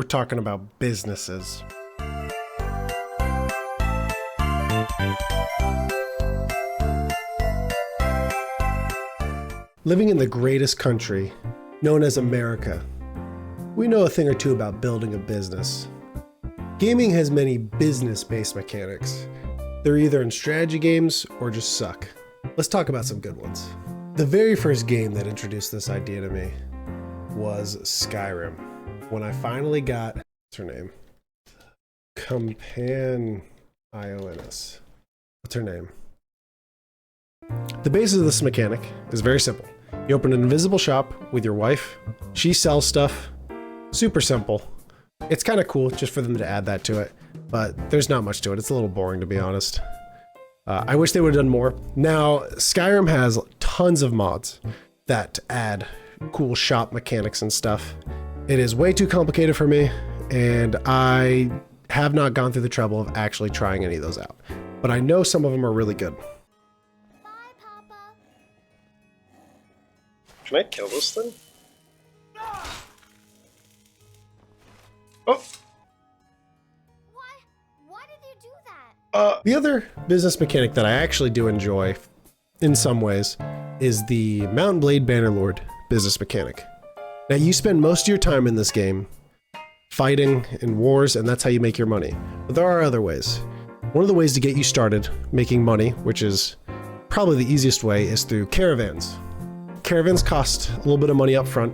We're talking about businesses. Living in the greatest country, known as America, we know a thing or two about building a business. Gaming has many business-based mechanics. They're either in strategy games or just suck. Let's talk about some good ones. The very first game that introduced this idea to me was Skyrim. When I finally got, what's her name? Ionis. What's her name? The basis of this mechanic is very simple. You open an invisible shop with your wife. She sells stuff. Super simple. It's kind of cool just for them to add that to it, but there's not much to it. It's a little boring, to be honest. I wish they would have done more. Now, Skyrim has tons of mods that add cool shop mechanics and stuff. It is way too complicated for me, and I have not gone through the trouble of actually trying any of those out. But I know some of them are really good. Bye, Papa. Can I kill this thing? Oh! Why did you do that? The other business mechanic that I actually do enjoy, in some ways, is the Mount and Blade Bannerlord business mechanic. Now, you spend most of your time in this game fighting in wars, and that's how you make your money. But there are other ways. One of the ways to get you started making money, which is probably the easiest way, is through caravans. Caravans cost a little bit of money up front,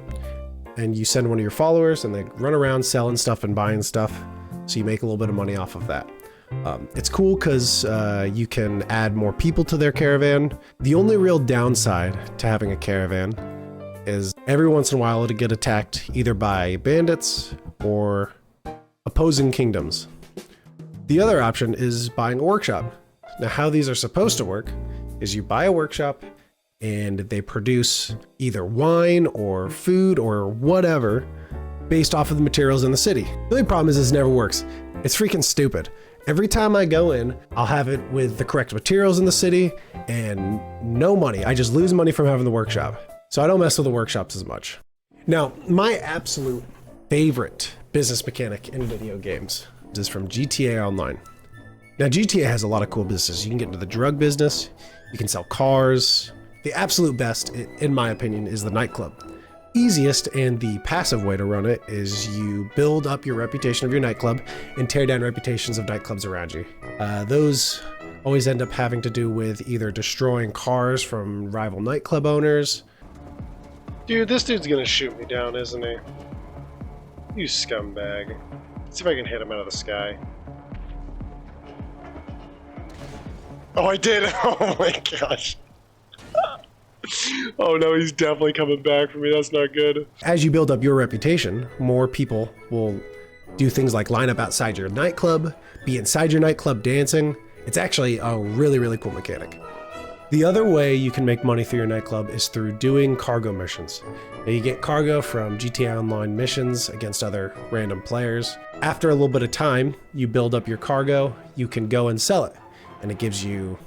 and you send one of your followers, and they run around selling stuff and buying stuff, so you make a little bit of money off of that. It's cool because you can add more people to their caravan. The only real downside to having a caravan is every once in a while it'll get attacked either by bandits or opposing kingdoms. The other option is buying a workshop. Now, how these are supposed to work is you buy a workshop and they produce either wine or food or whatever based off of the materials in the city. The only problem is this never works. It's freaking stupid. Every time I go in, I'll have it with the correct materials in the city and no money. I just lose money from having the workshop. So I don't mess with the workshops as much. Now, my absolute favorite business mechanic in video games is from GTA Online. Now, GTA has a lot of cool businesses. You can get into the drug business, you can sell cars. The absolute best, in my opinion, is the Nightclub. Easiest and the passive way to run it is you build up your reputation of your nightclub and tear down reputations of nightclubs around you. Those always end up having to do with either destroying cars from rival nightclub owners. Dude, this dude's gonna shoot me down, isn't he? You scumbag. Let's see if I can hit him out of the sky. Oh, I did! Oh my gosh. Oh no, he's definitely coming back for me. That's not good. As you build up your reputation, more people will do things like line up outside your nightclub, be inside your nightclub dancing. It's actually a really, really cool mechanic. The other way you can make money through your nightclub is through doing cargo missions. Now, you get cargo from GTA Online missions against other random players. After a little bit of time, you build up your cargo, you can go and sell it, and it gives you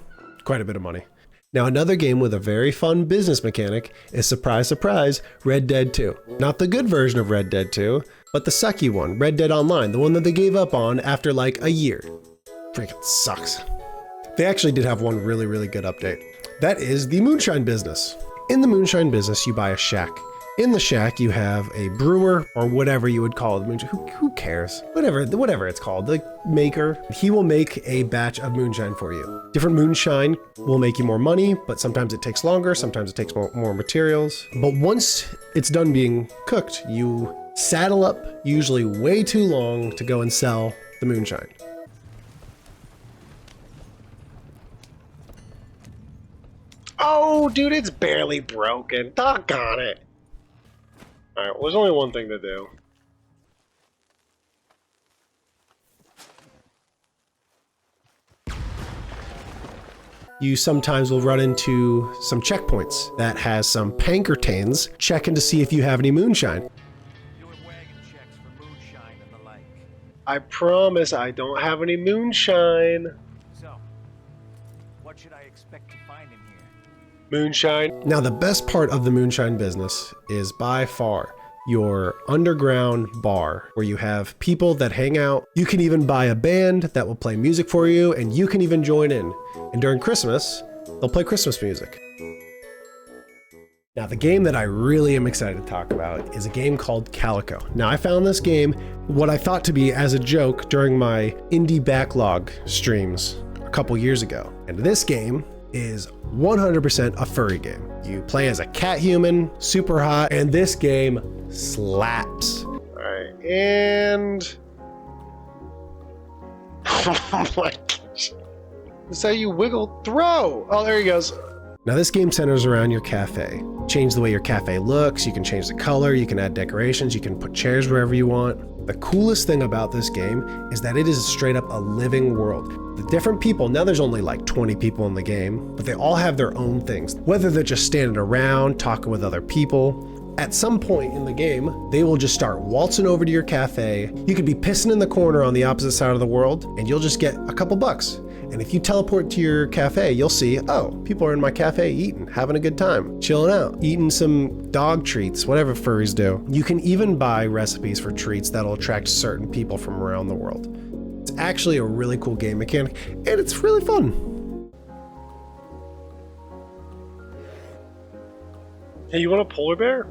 quite a bit of money. Now, another game with a very fun business mechanic is, surprise, surprise, Red Dead 2. Not the good version of Red Dead 2, but the sucky one, Red Dead Online, the one that they gave up on after like a year. Freaking sucks. They actually did have one really, really good update. That is the moonshine business. In the moonshine business, you buy a shack. In the shack, you have a brewer, or whatever you would call it. Who cares? Whatever it's called, the maker. He will make a batch of moonshine for you. Different moonshine will make you more money, but sometimes it takes longer, sometimes it takes more materials. But once it's done being cooked, you saddle up, usually way too long, to go and sell the moonshine. Oh, dude, it's barely broken. Doggone it. Alright, well, there's only one thing to do. You sometimes will run into some checkpoints that has some Pankertains checking to see if you have any moonshine. Doing wagon checks for moonshine and the like. I promise I don't have any moonshine. So, what should I expect to find in here? Moonshine. Now, the best part of the moonshine business is by far your underground bar where you have people that hang out. You can even buy a band that will play music for you, and you can even join in. And during Christmas, they'll play Christmas music. Now, the game that I really am excited to talk about is a game called Calico. Now, I found this game, what I thought to be as a joke during my indie backlog streams a couple years ago. And this game is 100% a furry game. You play as a cat human, super hot, and this game slaps. All right, and... oh my gosh. That's how you wiggle throw. Oh, there he goes. Now this game centers around your cafe. Change the way your cafe looks, you can change the color, you can add decorations, you can put chairs wherever you want. The coolest thing about this game is that it is straight up a living world. The different people, now there's only like 20 people in the game, but they all have their own things. Whether they're just standing around, talking with other people, at some point in the game, they will just start waltzing over to your cafe. You could be pissing in the corner on the opposite side of the world, and you'll just get a couple bucks. And if you teleport to your cafe, you'll see, oh, people are in my cafe eating, having a good time, chilling out, eating some dog treats, whatever furries do. You can even buy recipes for treats that'll attract certain people from around the world. It's actually a really cool game mechanic, and it's really fun. Hey, you want a polar bear?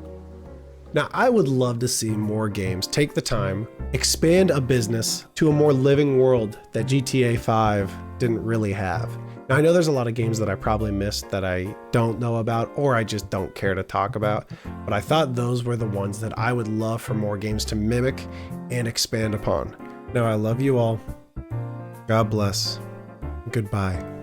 Now, I would love to see more games take the time, expand a business to a more living world that GTA 5 didn't really have. Now, I know there's a lot of games that I probably missed that I don't know about or I just don't care to talk about, but I thought those were the ones that I would love for more games to mimic and expand upon. Now, I love you all. God bless. Goodbye.